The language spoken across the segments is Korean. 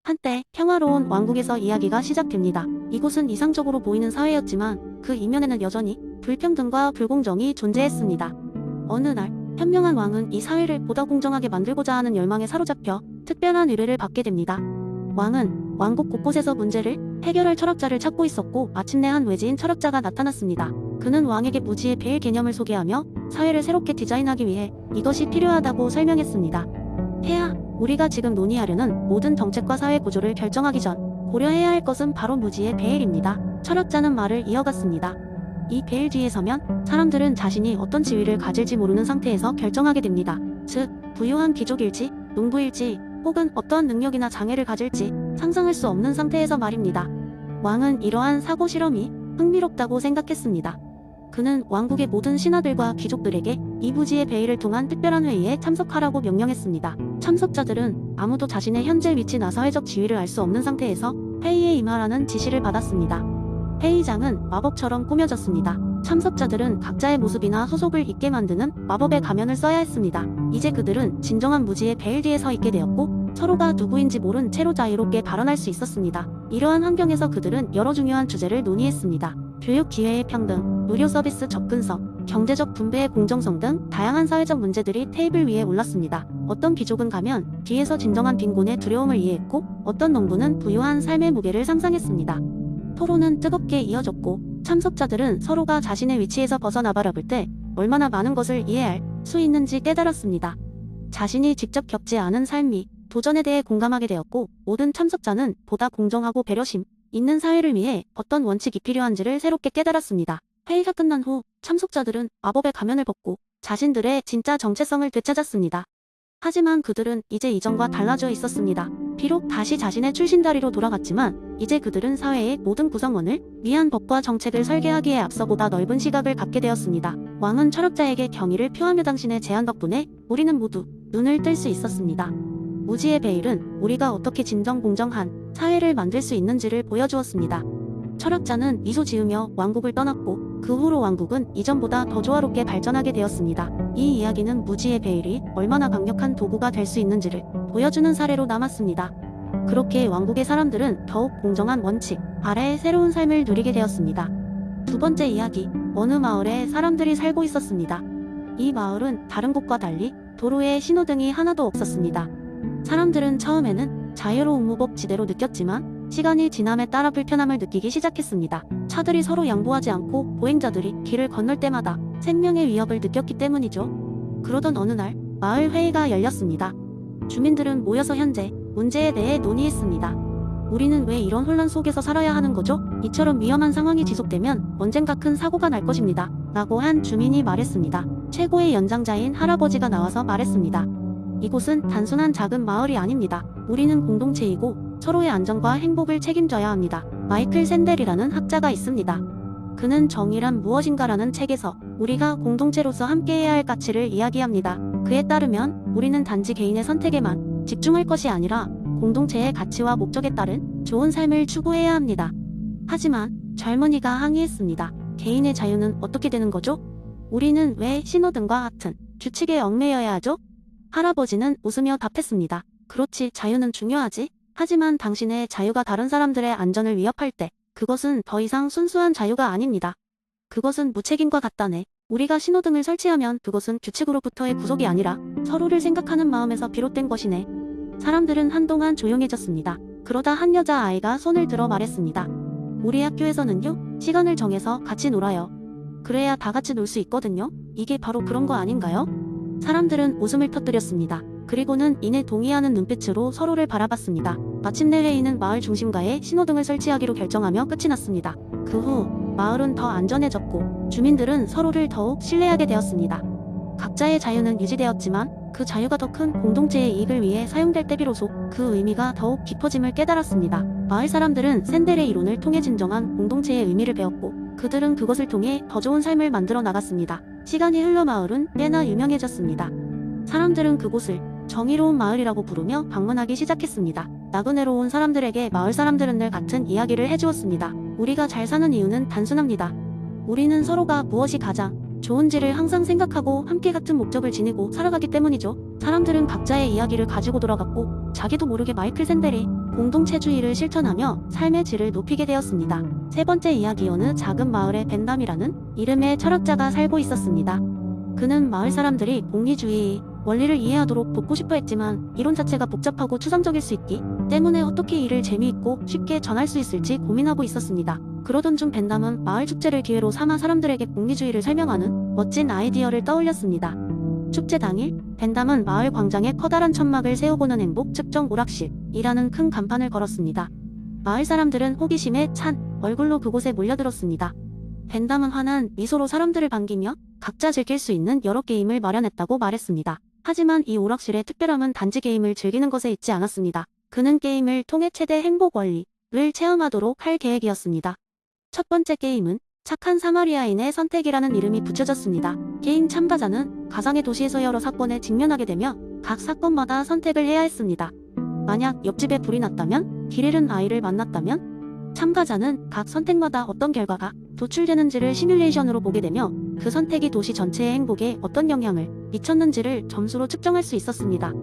한때 평화로운 왕국에서 이야기가 시작됩니다. 이곳은 이상적으로 보이는 사회였지만 그 이면에는 여전히 불평등과 불공정이 존재했습니다. 어느 날 현명한 왕은 이 사회를 보다 공정하게 만들고자 하는 열망에 사로잡혀 특별한 의뢰를 받게 됩니다. 왕은 왕국 곳곳에서 문제를 해결할 철학자를 찾고 있었고 마침내 한 외지인 철학자가 나타났습니다. 그는 왕에게 무지의 배일 개념을 소개하며 사회를 새롭게 디자인하기 위해 이것이 필요하다고 설명했습니다. 폐하, 우리가 지금 논의하려는 모든 정책과 사회 구조를 결정하기 전 고려해야 할 것은 바로 무지의 배일입니다. 철학자는 말을 이어갔습니다. 이 배일 뒤에 서면 사람들은 자신이 어떤 지위를 가질지 모르는 상태에서 결정하게 됩니다. 즉, 부유한 귀족일지, 농부일지, 혹은 어떠한 능력이나 장애를 가질지 상상할 수 없는 상태에서 말입니다. 왕은 이러한 사고 실험이 흥미롭다고 생각했습니다. 그는 왕국의 모든 신하들과 귀족들에게 이 무지의 베일을 통한 특별한 회의에 참석하라고 명령했습니다. 참석자들은 아무도 자신의 현재 위치나 사회적 지위를 알 수 없는 상태에서 회의에 임하라는 지시를 받았습니다. 회의장은 마법처럼 꾸며졌습니다. 참석자들은 각자의 모습이나 소속을 잊게 만드는 마법의 가면을 써야 했습니다. 이제 그들은 진정한 무지의 베일 뒤에 서 있게 되었고 서로가 누구인지 모른 채로 자유롭게 발언할 수 있었습니다. 이러한 환경에서 그들은 여러 중요한 주제를 논의했습니다. 교육 기회의 평등, 의료 서비스 접근성, 경제적 분배의 공정성 등 다양한 사회적 문제들이 테이블 위에 올랐습니다. 어떤 귀족은 가면 뒤에서 진정한 빈곤의 두려움을 이해했고 어떤 농부는 부유한 삶의 무게를 상상했습니다. 토론은 뜨겁게 이어졌고 참석자들은 서로가 자신의 위치에서 벗어나 바라볼 때 얼마나 많은 것을 이해할 수 있는지 깨달았습니다. 자신이 직접 겪지 않은 삶이 도전에 대해 공감하게 되었고 모든 참석자는 보다 공정하고 배려심 있는 사회를 위해 어떤 원칙이 필요한지를 새롭게 깨달았습니다. 회의가 끝난 후 참석자들은 마법의 가면을 벗고 자신들의 진짜 정체성을 되찾았습니다. 하지만 그들은 이제 이전과 달라져 있었습니다. 비록 다시 자신의 출신다리로 돌아갔지만 이제 그들은 사회의 모든 구성원을 위한 법과 정책을 설계하기에 앞서 보다 넓은 시각을 갖게 되었습니다. 왕은 철학자에게 경의를 표하며 당신의 제안 덕분에 우리는 모두 눈을 뜰 수 있었습니다. 무지의 베일은 우리가 어떻게 진정 공정한 사회를 만들 수 있는지를 보여주었습니다. 철학자는 미소 지으며 왕국을 떠났고 그 후로 왕국은 이전보다 더 조화롭게 발전하게 되었습니다. 이 이야기는 무지의 베일이 얼마나 강력한 도구가 될 수 있는지를 보여주는 사례로 남았습니다. 그렇게 왕국의 사람들은 더욱 공정한 원칙 아래의 새로운 삶을 누리게 되었습니다. 두 번째 이야기, 어느 마을에 사람들이 살고 있었습니다. 이 마을은 다른 곳과 달리 도로에 신호등이 하나도 없었습니다. 사람들은 처음에는 자유로운 무법지대로 느꼈지만 시간이 지남에 따라 불편함을 느끼기 시작했습니다. 차들이 서로 양보하지 않고 보행자들이 길을 건널 때마다 생명의 위협을 느꼈기 때문이죠. 그러던 어느 날 마을 회의가 열렸습니다. 주민들은 모여서 현재 문제에 대해 논의했습니다. 우리는 왜 이런 혼란 속에서 살아야 하는 거죠? 이처럼 위험한 상황이 지속되면 언젠가 큰 사고가 날 것입니다. 라고 한 주민이 말했습니다. 최고의 연장자인 할아버지가 나와서 말했습니다. 이곳은 단순한 작은 마을이 아닙니다. 우리는 공동체이고 서로의 안전과 행복을 책임져야 합니다. 마이클 샌델이라는 학자가 있습니다. 그는 정의란 무엇인가라는 책에서 우리가 공동체로서 함께해야 할 가치를 이야기합니다. 그에 따르면 우리는 단지 개인의 선택에만 집중할 것이 아니라 공동체의 가치와 목적에 따른 좋은 삶을 추구해야 합니다. 하지만 젊은이가 항의했습니다. 개인의 자유는 어떻게 되는 거죠? 우리는 왜 신호등과 같은 규칙에 얽매여야 하죠? 할아버지는 웃으며 답했습니다. 그렇지, 자유는 중요하지. 하지만 당신의 자유가 다른 사람들의 안전을 위협할 때 그것은 더 이상 순수한 자유가 아닙니다. 그것은 무책임과 같다네. 우리가 신호등을 설치하면 그것은 규칙으로부터의 구속이 아니라 서로를 생각하는 마음에서 비롯된 것이네. 사람들은 한동안 조용해졌습니다. 그러다 한 여자아이가 손을 들어 말했습니다. 우리 학교에서는요, 시간을 정해서 같이 놀아요. 그래야 다 같이 놀 수 있거든요. 이게 바로 그런 거 아닌가요? 사람들은 웃음을 터뜨렸습니다. 그리고는 이내 동의하는 눈빛으로 서로를 바라봤습니다. 마침내 회의는 마을 중심가에 신호등을 설치하기로 결정하며 끝이 났습니다. 그 후 마을은 더 안전해졌고 주민들은 서로를 더욱 신뢰하게 되었습니다. 각자의 자유는 유지되었지만 그 자유가 더 큰 공동체의 이익을 위해 사용될 때 비로소 그 의미가 더욱 깊어짐을 깨달았습니다. 마을 사람들은 샌델의 이론을 통해 진정한 공동체의 의미를 배웠고 그들은 그것을 통해 더 좋은 삶을 만들어 나갔습니다. 시간이 흘러 마을은 꽤나 유명해졌습니다. 사람들은 그곳을 정의로운 마을이라고 부르며 방문하기 시작했습니다. 나그네로 온 사람들에게 마을 사람들은 늘 같은 이야기를 해주었습니다. 우리가 잘 사는 이유는 단순합니다. 우리는 서로가 무엇이 가장 좋은지를 항상 생각하고 함께 같은 목적을 지니고 살아가기 때문이죠. 사람들은 각자의 이야기를 가지고 돌아갔고 자기도 모르게 마이클 샌델이 공동체주의를 실천하며 삶의 질을 높이게 되었습니다. 세 번째 이야기. 어느 작은 마을에 벤담이라는 이름의 철학자가 살고 있었습니다. 그는 마을 사람들이 공리주의 원리를 이해하도록 돕고 싶어 했지만 이론 자체가 복잡하고 추상적일 수 있기 때문에 어떻게 이를 재미있고 쉽게 전할 수 있을지 고민하고 있었습니다. 그러던 중 벤담은 마을 축제를 기회로 삼아 사람들에게 공리주의를 설명하는 멋진 아이디어를 떠올렸습니다. 축제 당일 벤담은 마을 광장에 커다란 천막을 세우고는 행복 측정 오락실이라는 큰 간판을 걸었습니다. 마을 사람들은 호기심에 찬 얼굴로 그곳에 몰려들었습니다. 벤담은 환한 미소로 사람들을 반기며 각자 즐길 수 있는 여러 게임을 마련했다고 말했습니다. 하지만 이 오락실의 특별함은 단지 게임을 즐기는 것에 있지 않았습니다. 그는 게임을 통해 최대 행복 원리를 체험하도록 할 계획이었습니다. 첫 번째 게임은 착한 사마리아인의 선택이라는 이름이 붙여졌습니다. 게임 참가자는 가상의 도시에서 여러 사건에 직면하게 되며 각 사건마다 선택을 해야 했습니다. 만약 옆집에 불이 났다면, 길 잃은 아이를 만났다면, 참가자는 각 선택마다 어떤 결과가 도출되는지를 시뮬레이션으로 보게 되며 그 선택이 도시 전체의 행복에 어떤 영향을 미쳤는지를 점수로 측정할 수 있었습니다.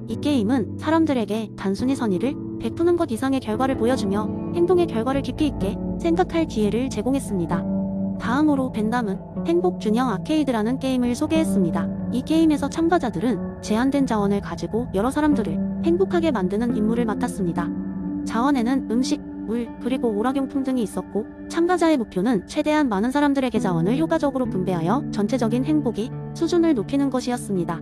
이 게임은 사람들에게 단순히 선의를 베푸는 것 이상의 결과를 보여주며 행동의 결과를 깊이 있게 생각할 기회를 제공했습니다. 다음으로 벤담은 행복 균형 아케이드라는 게임을 소개했습니다. 이 게임에서 참가자들은 제한된 자원을 가지고 여러 사람들을 행복하게 만드는 임무를 맡았습니다. 자원에는 음식, 물, 그리고 오락용품 등이 있었고 참가자의 목표는 최대한 많은 사람들에게 자원을 효과적으로 분배하여 전체적인 행복의 수준을 높이는 것이었습니다.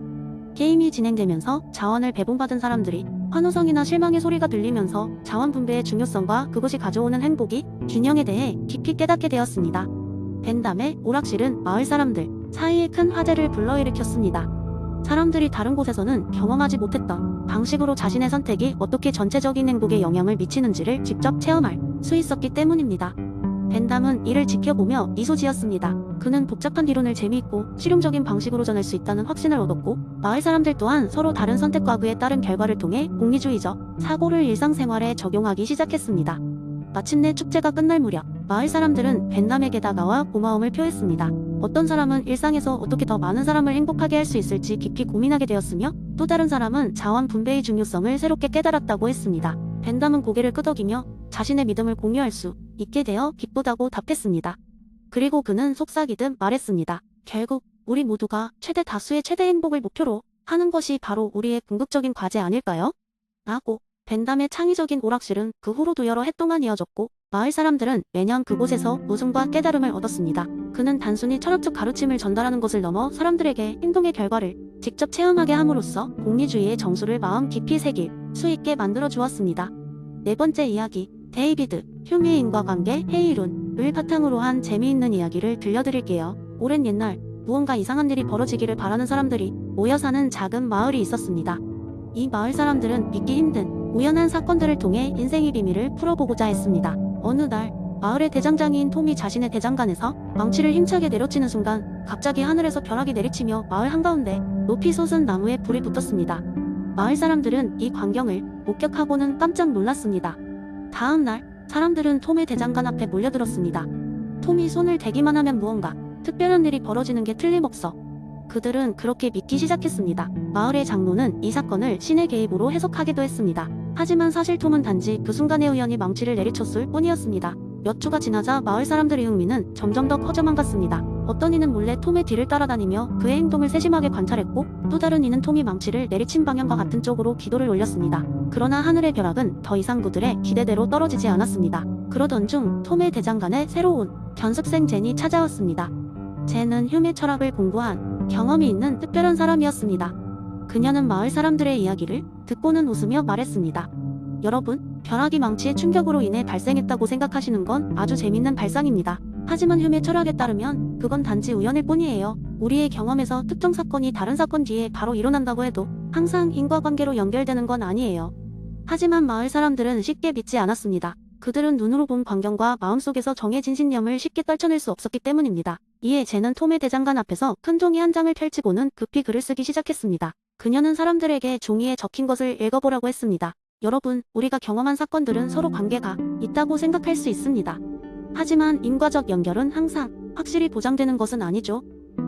게임이 진행되면서 자원을 배분받은 사람들이 환호성이나 실망의 소리가 들리면서 자원 분배의 중요성과 그것이 가져오는 행복이 균형에 대해 깊이 깨닫게 되었습니다. 벤담의 오락실은 마을 사람들 사이에 큰 화제를 불러일으켰습니다. 사람들이 다른 곳에서는 경험하지 못했던 방식으로 자신의 선택이 어떻게 전체적인 행복에 영향을 미치는지를 직접 체험할 수 있었기 때문입니다. 벤담은 이를 지켜보며 미소 지었습니다. 그는 복잡한 이론을 재미있고 실용적인 방식으로 전할 수 있다는 확신을 얻었고 마을 사람들 또한 서로 다른 선택과 그에 따른 결과를 통해 공리주의적 사고를 일상생활에 적용하기 시작했습니다. 마침내 축제가 끝날 무렵 마을 사람들은 벤담에게 다가와 고마움을 표했습니다. 어떤 사람은 일상에서 어떻게 더 많은 사람을 행복하게 할 수 있을지 깊이 고민하게 되었으며 또 다른 사람은 자원 분배의 중요성을 새롭게 깨달았다고 했습니다. 벤담은 고개를 끄덕이며 자신의 믿음을 공유할 수 있게 되어 기쁘다고 답했습니다. 그리고 그는 속삭이듯 말했습니다. 결국 우리 모두가 최대 다수의 최대 행복을 목표로 하는 것이 바로 우리의 궁극적인 과제 아닐까요? 라고 벤담의 창의적인 오락실은 그 후로도 여러 해 동안 이어졌고 마을 사람들은 매년 그곳에서 웃음과 깨달음을 얻었습니다. 그는 단순히 철학적 가르침을 전달하는 것을 넘어 사람들에게 행동의 결과를 직접 체험하게 함으로써 공리주의의 정수를 마음 깊이 새길 수 있게 만들어 주었습니다. 네 번째 이야기, 데이비드 휴미의 인과관계 회의론을 바탕으로 한 재미있는 이야기를 들려드릴게요. 오랜 옛날 무언가 이상한 일이 벌어지기를 바라는 사람들이 모여 사는 작은 마을이 있었습니다. 이 마을 사람들은 믿기 힘든 우연한 사건들을 통해 인생의 비밀을 풀어보고자 했습니다. 어느 날 마을의 대장장이인 톰이 자신의 대장간에서 망치를 힘차게 내려치는 순간 갑자기 하늘에서 벼락이 내리치며 마을 한가운데 높이 솟은 나무에 불이 붙었습니다. 마을 사람들은 이 광경을 목격하고는 깜짝 놀랐습니다. 다음 날 사람들은 톰의 대장간 앞에 몰려들었습니다. 톰이 손을 대기만 하면 무언가 특별한 일이 벌어지는 게 틀림없어 그들은 그렇게 믿기 시작했습니다. 마을의 장로는 이 사건을 신의 개입으로 해석하기도 했습니다. 하지만 사실 톰은 단지 그 순간에 우연히 망치를 내리쳤을 뿐이었습니다. 몇 주가 지나자 마을 사람들의 흥미는 점점 더 커져만 갔습니다. 어떤 이는 몰래 톰의 뒤를 따라다니며 그의 행동을 세심하게 관찰했고 또 다른 이는 톰이 망치를 내리친 방향과 같은 쪽으로 기도를 올렸습니다. 그러나 하늘의 벼락은 더 이상 그들의 기대대로 떨어지지 않았습니다. 그러던 중 톰의 대장간에 새로운 견습생 젠이 찾아왔습니다. 젠은 휴메 철학을 공부한 경험이 있는 특별한 사람이었습니다. 그녀는 마을 사람들의 이야기를 듣고는 웃으며 말했습니다. 여러분, 벼락이 망치의 충격으로 인해 발생했다고 생각하시는 건 아주 재밌는 발상입니다. 하지만 휴메 철학에 따르면 그건 단지 우연일 뿐이에요. 우리의 경험에서 특정 사건이 다른 사건 뒤에 바로 일어난다고 해도 항상 인과관계로 연결되는 건 아니에요. 하지만 마을 사람들은 쉽게 믿지 않았습니다. 그들은 눈으로 본 광경과 마음속에서 정해진 신념을 쉽게 떨쳐낼 수 없었기 때문입니다. 이에 젠은 톰의 대장간 앞에서 큰 종이 한 장을 펼치고는 급히 글을 쓰기 시작했습니다. 그녀는 사람들에게 종이에 적힌 것을 읽어보라고 했습니다. 여러분, 우리가 경험한 사건들은 서로 관계가 있다고 생각할 수 있습니다. 하지만 인과적 연결은 항상 확실히 보장되는 것은 아니죠.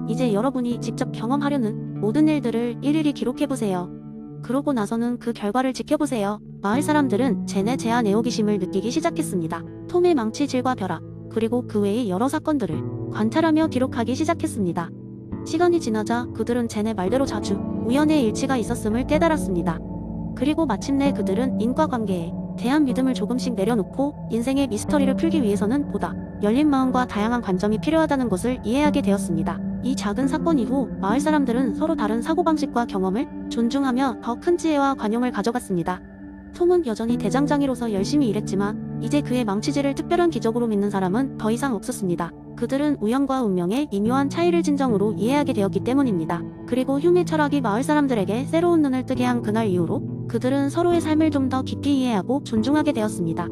이제 여러분이 직접 경험하려는 모든 일들을 일일이 기록해보세요. 그러고 나서는 그 결과를 지켜보세요. 마을 사람들은 젠의 제한 애호기심을 느끼기 시작했습니다. 톰의 망치질과 벼락, 그리고 그 외의 여러 사건들을 관찰하며 기록하기 시작했습니다. 시간이 지나자 그들은 젠의 말대로 자주 우연의 일치가 있었음을 깨달았습니다. 그리고 마침내 그들은 인과관계에 대한 믿음을 조금씩 내려놓고 인생의 미스터리를 풀기 위해서는 보다 열린 마음과 다양한 관점이 필요하다는 것을 이해하게 되었습니다. 이 작은 사건 이후 마을 사람들은 서로 다른 사고방식과 경험을 존중하며 더 큰 지혜와 관용을 가져갔습니다. 톰은 여전히 대장장이로서 열심히 일했지만 이제 그의 망치질을 특별한 기적으로 믿는 사람은 더 이상 없었습니다. 그들은 우연과 운명의 미묘한 차이를 진정으로 이해하게 되었기 때문입니다. 그리고 흉의 철학이 마을 사람들에게 새로운 눈을 뜨게 한 그날 이후로 그들은 서로의 삶을 좀 더 깊이 이해하고 존중하게 되었습니다.